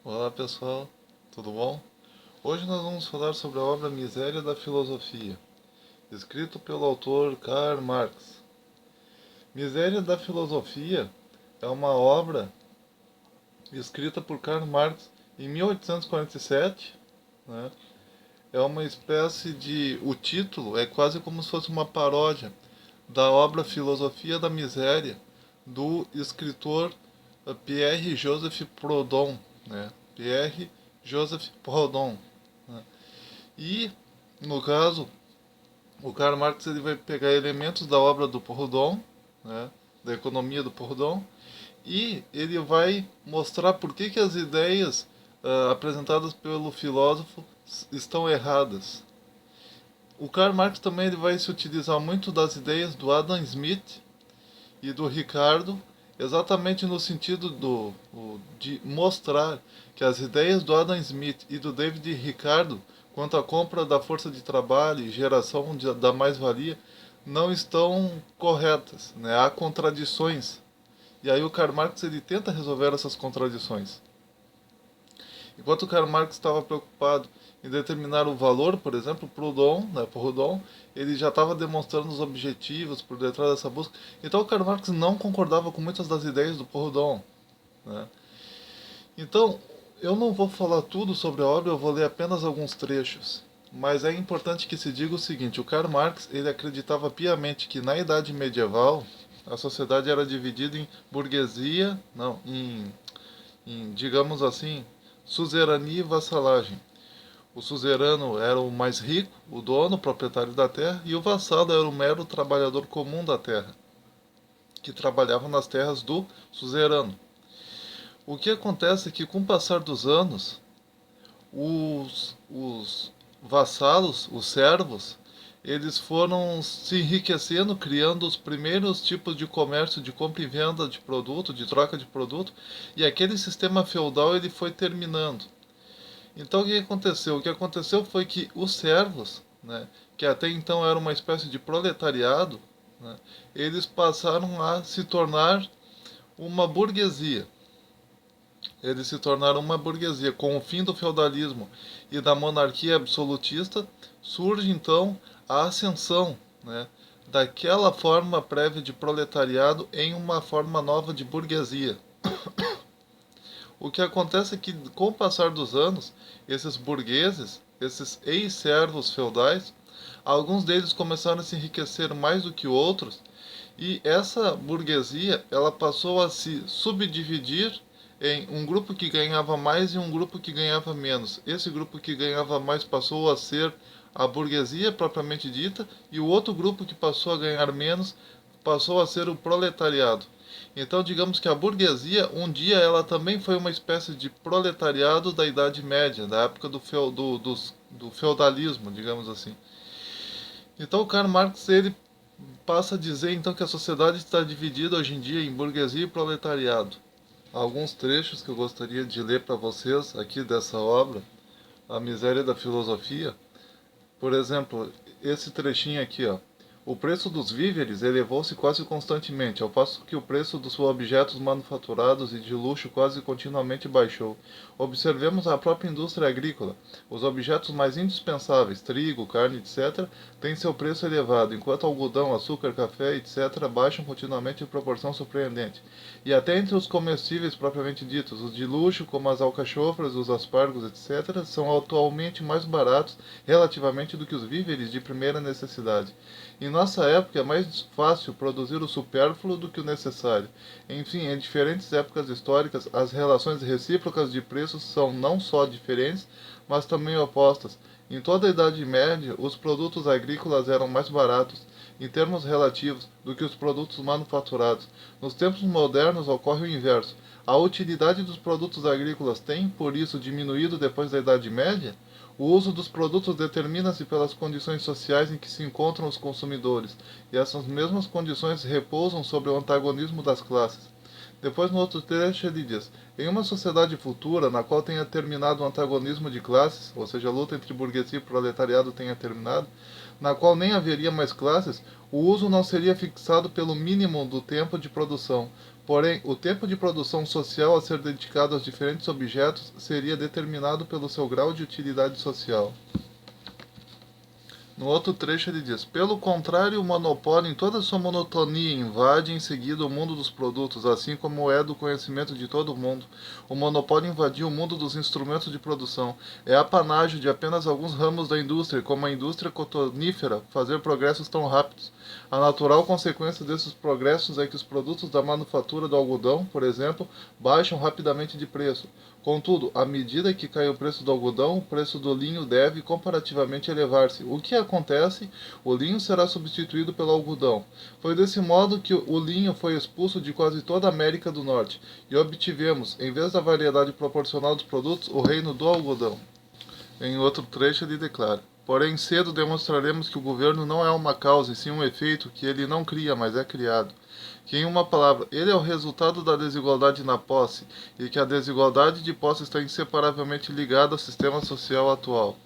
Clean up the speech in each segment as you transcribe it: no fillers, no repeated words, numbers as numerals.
Olá pessoal, tudo bom? Hoje nós vamos falar sobre a obra Miséria da Filosofia, escrito pelo autor Karl Marx. Miséria da Filosofia é uma obra escrita por Karl Marx em 1847, né? É uma espécie de... O título é quase como se fosse uma paródia da obra Filosofia da Miséria, do escritor Pierre-Joseph Proudhon, né? Pierre-Joseph Proudhon, né? E, no caso, o Karl Marx ele vai pegar elementos da obra do Proudhon, né? Da economia do Proudhon, e ele vai mostrar por que as ideias apresentadas pelo filósofo estão erradas. O Karl Marx também ele vai se utilizar muito das ideias do Adam Smith e do Ricardo, exatamente no sentido de mostrar que as ideias do Adam Smith e do David Ricardo quanto à compra da força de trabalho e geração da mais-valia não estão corretas, né? Há contradições. E aí o Karl Marx ele tenta resolver essas contradições. Enquanto o Karl Marx estava preocupado em determinar o valor, por exemplo, Proudhon, ele já estava demonstrando os objetivos por detrás dessa busca. Então o Karl Marx não concordava com muitas das ideias do Proudhon, né? Então, eu não vou falar tudo sobre a obra, eu vou ler apenas alguns trechos. Mas é importante que se diga o seguinte, o Karl Marx ele acreditava piamente que na Idade Medieval a sociedade era dividida em burguesia, não, digamos assim, suzerania e vassalagem. O suzerano era o mais rico, o dono, o proprietário da terra, e o vassalo era o mero trabalhador comum da terra, que trabalhava nas terras do suzerano. O que acontece é que, com o passar dos anos, os vassalos, os servos, eles foram se enriquecendo, criando os primeiros tipos de comércio de compra e venda de produto, de troca de produto, e aquele sistema feudal ele foi terminando. Então o que aconteceu? O que aconteceu foi que os servos, né, que até então era uma espécie de proletariado, né, eles passaram a se tornar uma burguesia. Eles se tornaram uma burguesia. Com o fim do feudalismo e da monarquia absolutista, surge então a ascensão, né, daquela forma prévia de proletariado em uma forma nova de burguesia. O que acontece é que, com o passar dos anos, esses burgueses, esses ex-servos feudais, alguns deles começaram a se enriquecer mais do que outros, e essa burguesia ela passou a se subdividir em um grupo que ganhava mais e um grupo que ganhava menos. Esse grupo que ganhava mais passou a ser a burguesia propriamente dita, e o outro grupo que passou a ganhar menos passou a ser o proletariado. Então, digamos que a burguesia, um dia, ela também foi uma espécie de proletariado da Idade Média, da época do feudalismo, digamos assim. Então, o Karl Marx ele passa a dizer então que a sociedade está dividida hoje em dia em burguesia e proletariado. Alguns trechos que eu gostaria de ler para vocês aqui dessa obra, A Miséria da Filosofia. Por exemplo, esse trechinho aqui, ó. O preço dos víveres elevou-se quase constantemente, ao passo que o preço dos objetos manufaturados e de luxo quase continuamente baixou. Observemos a própria indústria agrícola. Os objetos mais indispensáveis, trigo, carne, etc., têm seu preço elevado, enquanto algodão, açúcar, café, etc., baixam continuamente em proporção surpreendente. E até entre os comestíveis propriamente ditos, os de luxo, como as alcachofras, os aspargos, etc., são atualmente mais baratos relativamente do que os víveres de primeira necessidade. Em nossa época é mais fácil produzir o supérfluo do que o necessário. Enfim, em diferentes épocas históricas, as relações recíprocas de preços são não só diferentes, mas também opostas. Em toda a Idade Média, os produtos agrícolas eram mais baratos, em termos relativos, do que os produtos manufaturados. Nos tempos modernos ocorre o inverso. A utilidade dos produtos agrícolas tem, por isso, diminuído depois da Idade Média? O uso dos produtos determina-se pelas condições sociais em que se encontram os consumidores, e essas mesmas condições repousam sobre o antagonismo das classes. Depois, no outro trecho, ele diz: em uma sociedade futura, na qual tenha terminado o antagonismo de classes, ou seja, a luta entre burguesia e proletariado tenha terminado, na qual nem haveria mais classes, o uso não seria fixado pelo mínimo do tempo de produção, Porém, o tempo de produção social a ser dedicado aos diferentes objetos seria determinado pelo seu grau de utilidade social. No outro trecho ele diz: pelo contrário, o monopólio, em toda sua monotonia, invade em seguida o mundo dos produtos, assim como é do conhecimento de todo mundo. O monopólio invadiu o mundo dos instrumentos de produção. É apanágio de apenas alguns ramos da indústria, como a indústria cotonífera, fazer progressos tão rápidos. A natural consequência desses progressos é que os produtos da manufatura do algodão, por exemplo, baixam rapidamente de preço. Contudo, à medida que cai o preço do algodão, o preço do linho deve comparativamente elevar-se. O que acontece? O linho será substituído pelo algodão. Foi desse modo que o linho foi expulso de quase toda a América do Norte e obtivemos, em vez da variedade proporcional dos produtos, o reino do algodão. Em outro trecho ele declara: porém cedo demonstraremos que o governo não é uma causa e sim um efeito que ele não cria, mas é criado. Que, em uma palavra, ele é o resultado da desigualdade na posse, e que a desigualdade de posse está inseparavelmente ligada ao sistema social atual.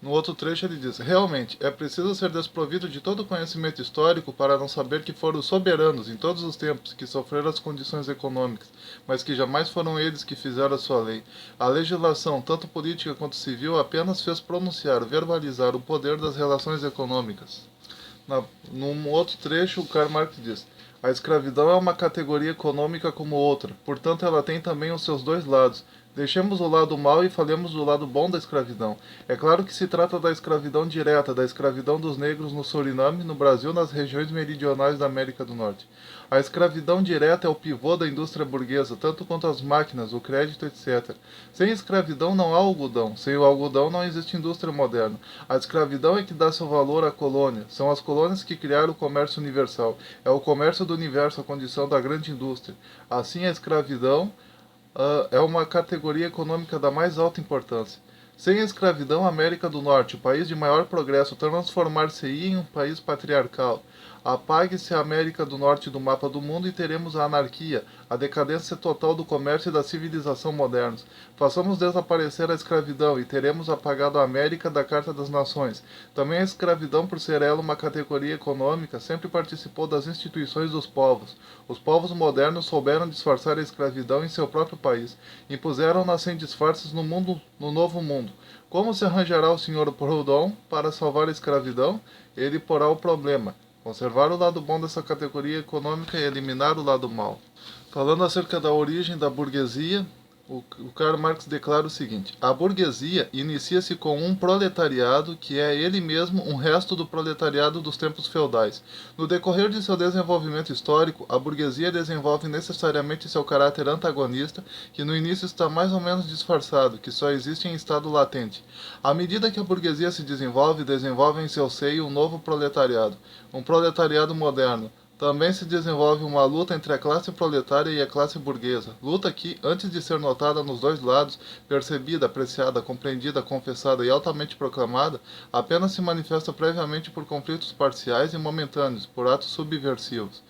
No outro trecho ele diz: realmente, é preciso ser desprovido de todo conhecimento histórico para não saber que foram os soberanos, em todos os tempos, que sofreram as condições econômicas, mas que jamais foram eles que fizeram a sua lei. A legislação, tanto política quanto civil, apenas fez pronunciar, verbalizar o poder das relações econômicas. Num outro trecho, o Karl Marx diz: a escravidão é uma categoria econômica como outra, portanto ela tem também os seus dois lados. Deixemos o lado mau e falemos do lado bom da escravidão. É claro que se trata da escravidão direta, da escravidão dos negros no Suriname, no Brasil e nas regiões meridionais da América do Norte. A escravidão direta é o pivô da indústria burguesa, tanto quanto as máquinas, o crédito, etc. Sem escravidão não há algodão, sem o algodão não existe indústria moderna. A escravidão é que dá seu valor à colônia. São as colônias que criaram o comércio universal. É o comércio do universo a condição da grande indústria. Assim, a escravidão é uma categoria econômica da mais alta importância. Sem a escravidão, a América do Norte, o país de maior progresso, transformar-se-ia em um país patriarcal. Apague-se a América do Norte do mapa do mundo e teremos a anarquia, a decadência total do comércio e da civilização modernos. Façamos desaparecer a escravidão e teremos apagado a América da Carta das Nações. Também a escravidão, por ser ela uma categoria econômica, sempre participou das instituições dos povos. Os povos modernos souberam disfarçar a escravidão em seu próprio país. Impuseram-na sem disfarces no novo mundo. Como se arranjará o Sr. Proudhon para salvar a escravidão? Ele porá o problema: conservar o lado bom dessa categoria econômica e eliminar o lado mau. Falando acerca da origem da burguesia, o Karl Marx declara o seguinte: a burguesia inicia-se com um proletariado que é ele mesmo um resto do proletariado dos tempos feudais. No decorrer de seu desenvolvimento histórico, a burguesia desenvolve necessariamente seu caráter antagonista, que no início está mais ou menos disfarçado, que só existe em estado latente. À medida que a burguesia se desenvolve em seu seio um novo proletariado, um proletariado moderno. Também se desenvolve uma luta entre a classe proletária e a classe burguesa, luta que, antes de ser notada nos dois lados, percebida, apreciada, compreendida, confessada e altamente proclamada, apenas se manifesta previamente por conflitos parciais e momentâneos, por atos subversivos.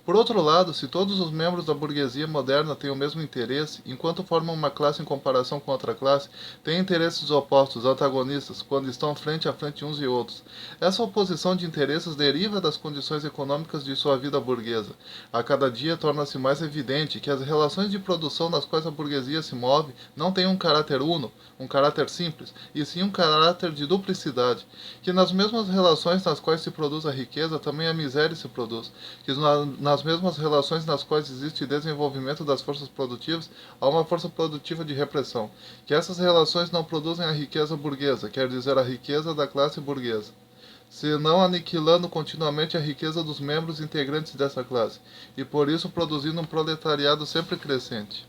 Por outro lado, se todos os membros da burguesia moderna têm o mesmo interesse, enquanto formam uma classe em comparação com outra classe, têm interesses opostos, antagonistas, quando estão frente a frente uns e outros. Essa oposição de interesses deriva das condições econômicas de sua vida burguesa. A cada dia torna-se mais evidente que as relações de produção nas quais a burguesia se move não têm um caráter uno, um caráter simples, e sim um caráter de duplicidade, que nas mesmas relações nas quais se produz a riqueza, também a miséria se produz, que nas mesmas relações nas quais existe desenvolvimento das forças produtivas, há uma força produtiva de repressão, que essas relações não produzem a riqueza burguesa, quer dizer, a riqueza da classe burguesa, senão aniquilando continuamente a riqueza dos membros integrantes dessa classe, e por isso produzindo um proletariado sempre crescente.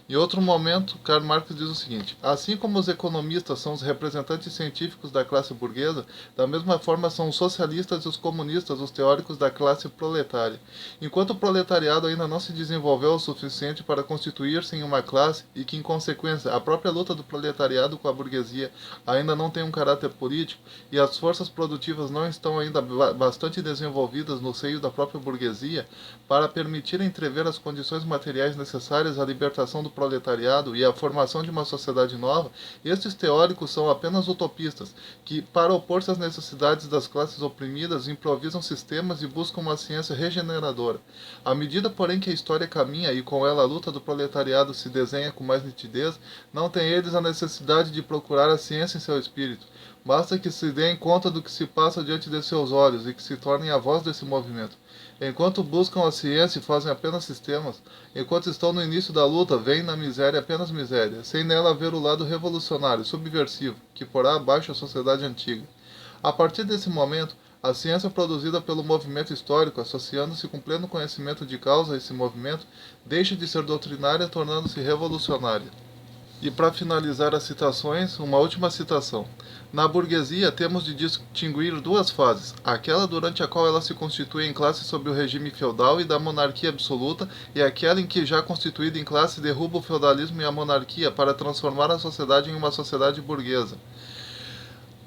Em outro momento, Karl Marx diz o seguinte: assim como os economistas são os representantes científicos da classe burguesa, da mesma forma são os socialistas e os comunistas os teóricos da classe proletária. Enquanto o proletariado ainda não se desenvolveu o suficiente para constituir-se em uma classe e que, em consequência, a própria luta do proletariado com a burguesia ainda não tem um caráter político e as forças produtivas não estão ainda bastante desenvolvidas no seio da própria burguesia para permitir entrever as condições materiais necessárias à libertação do proletariado e a formação de uma sociedade nova, estes teóricos são apenas utopistas, que, para opor-se às necessidades das classes oprimidas, improvisam sistemas e buscam uma ciência regeneradora. À medida, porém, que a história caminha e com ela a luta do proletariado se desenha com mais nitidez, não têm eles a necessidade de procurar a ciência em seu espírito. Basta que se deem conta do que se passa diante de seus olhos e que se tornem a voz desse movimento. Enquanto buscam a ciência e fazem apenas sistemas, enquanto estão no início da luta, veem na miséria apenas miséria, sem nela haver o lado revolucionário, subversivo, que porá abaixo a sociedade antiga. A partir desse momento, a ciência produzida pelo movimento histórico, associando-se com pleno conhecimento de causa a esse movimento, deixa de ser doutrinária, tornando-se revolucionária. E para finalizar as citações, uma última citação. Na burguesia, temos de distinguir duas fases: aquela durante a qual ela se constitui em classe sob o regime feudal e da monarquia absoluta, e aquela em que, já constituída em classe, derruba o feudalismo e a monarquia para transformar a sociedade em uma sociedade burguesa.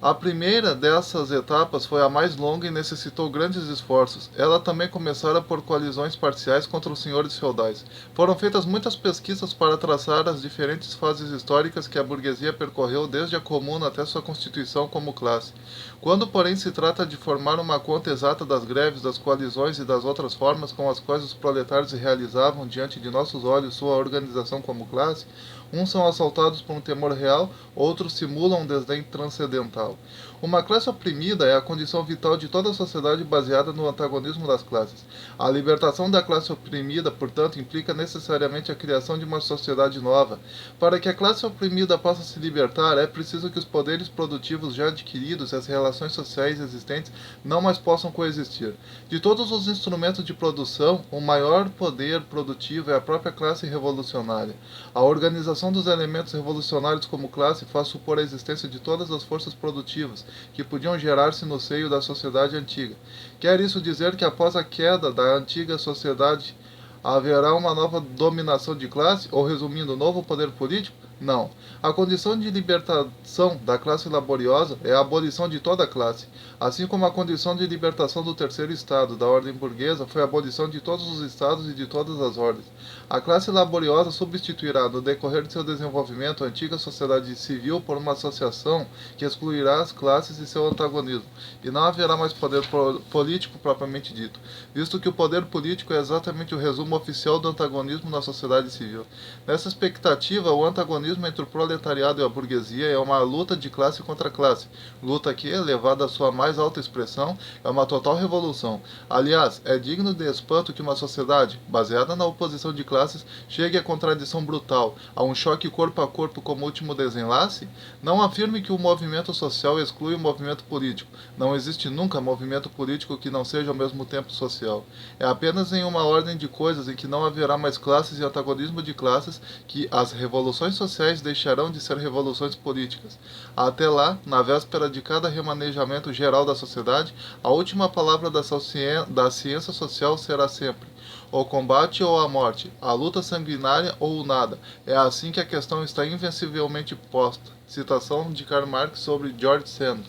A primeira dessas etapas foi a mais longa e necessitou grandes esforços. Ela também começara por coalizões parciais contra os senhores feudais. Foram feitas muitas pesquisas para traçar as diferentes fases históricas que a burguesia percorreu desde a comuna até sua constituição como classe. Quando, porém, se trata de formar uma conta exata das greves, das coalizões e das outras formas com as quais os proletários realizavam diante de nossos olhos sua organização como classe, uns são assaltados por um temor real, outros simulam um desdém transcendental. Uma classe oprimida é a condição vital de toda a sociedade baseada no antagonismo das classes. A libertação da classe oprimida, portanto, implica necessariamente a criação de uma sociedade nova. Para que a classe oprimida possa se libertar, é preciso que os poderes produtivos já adquiridos e as relações sociais existentes não mais possam coexistir. De todos os instrumentos de produção, o maior poder produtivo é a própria classe revolucionária. A organização dos elementos revolucionários como classe faz supor a existência de todas as forças produtivas que podiam gerar-se no seio da sociedade antiga. Quer isso dizer que após a queda da antiga sociedade haverá uma nova dominação de classe, ou resumindo, um novo poder político? Não. A condição de libertação da classe laboriosa é a abolição de toda a classe, assim como a condição de libertação do terceiro estado, da ordem burguesa, foi a abolição de todos os estados e de todas as ordens. A classe laboriosa substituirá, no decorrer de seu desenvolvimento, a antiga sociedade civil por uma associação que excluirá as classes e seu antagonismo, e não haverá mais poder político propriamente dito, visto que o poder político é exatamente o resumo oficial do antagonismo na sociedade civil. Nessa expectativa, o antagonismo entre o proletariado e a burguesia é uma luta de classe contra classe, luta que, levada à sua mais alta expressão, é uma total revolução. Aliás, é digno de espanto que uma sociedade, baseada na oposição de classes, chegue à contradição brutal, a um choque corpo a corpo como último desenlace. Não afirme que o movimento social exclui o movimento político. Não existe nunca movimento político que não seja ao mesmo tempo social. É apenas em uma ordem de coisas em que não haverá mais classes e antagonismo de classes que as revoluções sociais deixarão de ser revoluções políticas. Até lá, na véspera de cada remanejamento geral da sociedade, a última palavra da ciência social será sempre: o combate ou a morte, a luta sanguinária ou o nada. É assim que a questão está invencivelmente posta. Citação de Karl Marx sobre George Sand.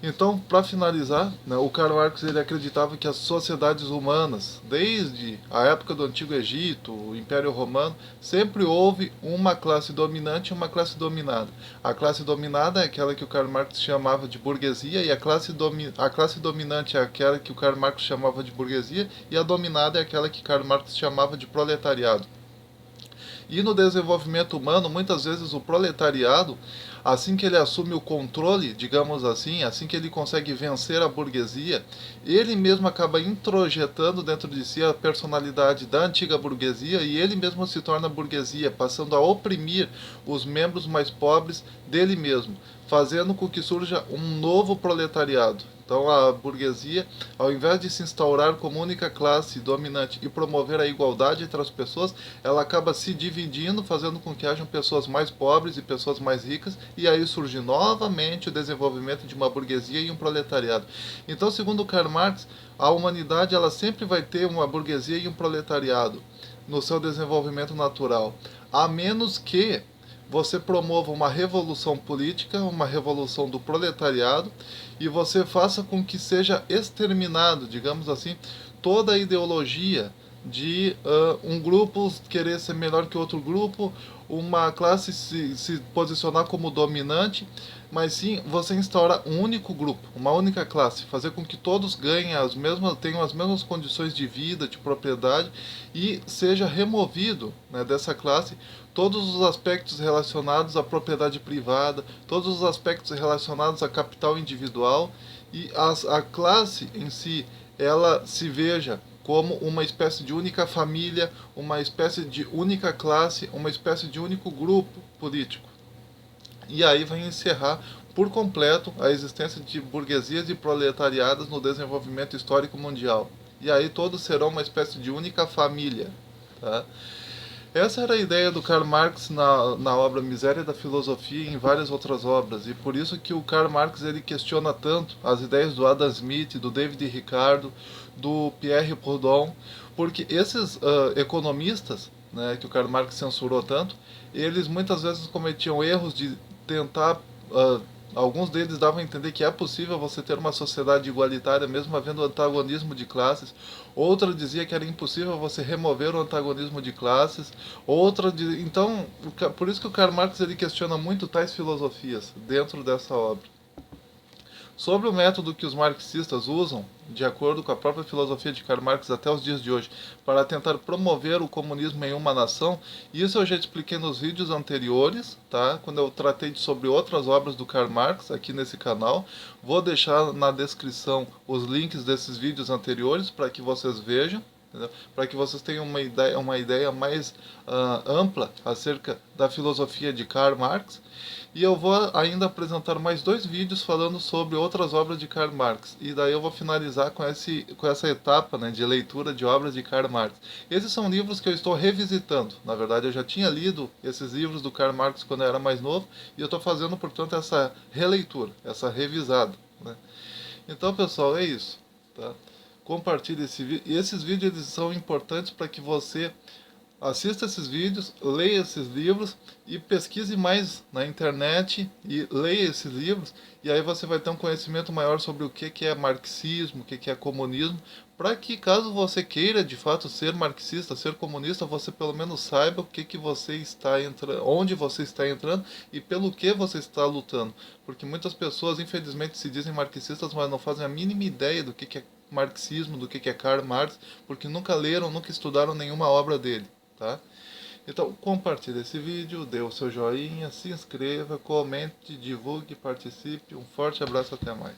Então, para finalizar, né, o Karl Marx ele acreditava que as sociedades humanas, desde a época do Antigo Egito, o Império Romano, sempre houve uma classe dominante e uma classe dominada. A classe dominada é aquela que o Karl Marx chamava de burguesia, e a classe dominante é aquela que o Karl Marx chamava de burguesia, e a dominada é aquela que Karl Marx chamava de proletariado. E no desenvolvimento humano, muitas vezes o proletariado, assim que ele assume o controle, digamos assim que ele consegue vencer a burguesia, ele mesmo acaba introjetando dentro de si a personalidade da antiga burguesia e ele mesmo se torna burguesia, passando a oprimir os membros mais pobres dele mesmo, fazendo com que surja um novo proletariado. Então a burguesia, ao invés de se instaurar como única classe dominante e promover a igualdade entre as pessoas, ela acaba se dividindo, fazendo com que hajam pessoas mais pobres e pessoas mais ricas, e aí surge novamente o desenvolvimento de uma burguesia e um proletariado. Então, segundo Karl Marx, a humanidade ela sempre vai ter uma burguesia e um proletariado no seu desenvolvimento natural, a menos que você promova uma revolução política, uma revolução do proletariado, e você faça com que seja exterminado, digamos assim, toda a ideologia de um grupo querer ser melhor que outro grupo, uma classe se posicionar como dominante, mas sim você instaurar um único grupo, uma única classe, fazer com que todos ganhem tenham as mesmas condições de vida, de propriedade, e seja removido, né, dessa classe todos os aspectos relacionados à propriedade privada, todos os aspectos relacionados a capital individual, e a classe em si ela se veja como uma espécie de única família, uma espécie de única classe, uma espécie de único grupo político. E aí vai encerrar por completo a existência de burguesias e proletariadas no desenvolvimento histórico mundial. E aí todos serão uma espécie de única família. Tá? Essa era a ideia do Karl Marx na obra Miséria da Filosofia e em várias outras obras, e por isso que o Karl Marx ele questiona tanto as ideias do Adam Smith, do David Ricardo, do Pierre Proudhon, porque esses economistas, né, que o Karl Marx censurou tanto, eles muitas vezes cometiam erros de tentar alguns deles davam a entender que é possível você ter uma sociedade igualitária mesmo havendo antagonismo de classes. Outra dizia que era impossível você remover o antagonismo de classes. Então, por isso que o Karl Marx ele questiona muito tais filosofias dentro dessa obra. Sobre o método que os marxistas usam, de acordo com a própria filosofia de Karl Marx até os dias de hoje, para tentar promover o comunismo em uma nação, isso eu já expliquei nos vídeos anteriores, tá? Quando eu tratei sobre outras obras do Karl Marx aqui nesse canal. Vou deixar na descrição os links desses vídeos anteriores para que vocês vejam, para que vocês tenham uma ideia mais ampla acerca da filosofia de Karl Marx. E eu vou ainda apresentar mais dois vídeos falando sobre outras obras de Karl Marx. E daí eu vou finalizar com essa etapa, né, de leitura de obras de Karl Marx. Esses são livros que eu estou revisitando. Na verdade, eu já tinha lido esses livros do Karl Marx quando eu era mais novo. E eu estou fazendo, portanto, essa releitura, essa revisada. Né? Então, pessoal, é isso. Tá? Compartilhe esse vídeo. E esses vídeos eles são importantes para que você assista esses vídeos, leia esses livros e pesquise mais na internet e leia esses livros, e aí você vai ter um conhecimento maior sobre o que é marxismo, o que é comunismo, para que caso você queira de fato ser marxista, ser comunista, você pelo menos saiba o que você está entrando, onde você está entrando e pelo que você está lutando. Porque muitas pessoas infelizmente se dizem marxistas, mas não fazem a mínima ideia do que é marxismo, do que é Karl Marx, porque nunca leram, nunca estudaram nenhuma obra dele. Tá? Então compartilhe esse vídeo, dê o seu joinha, se inscreva, comente, divulgue, participe. Um forte abraço, até mais.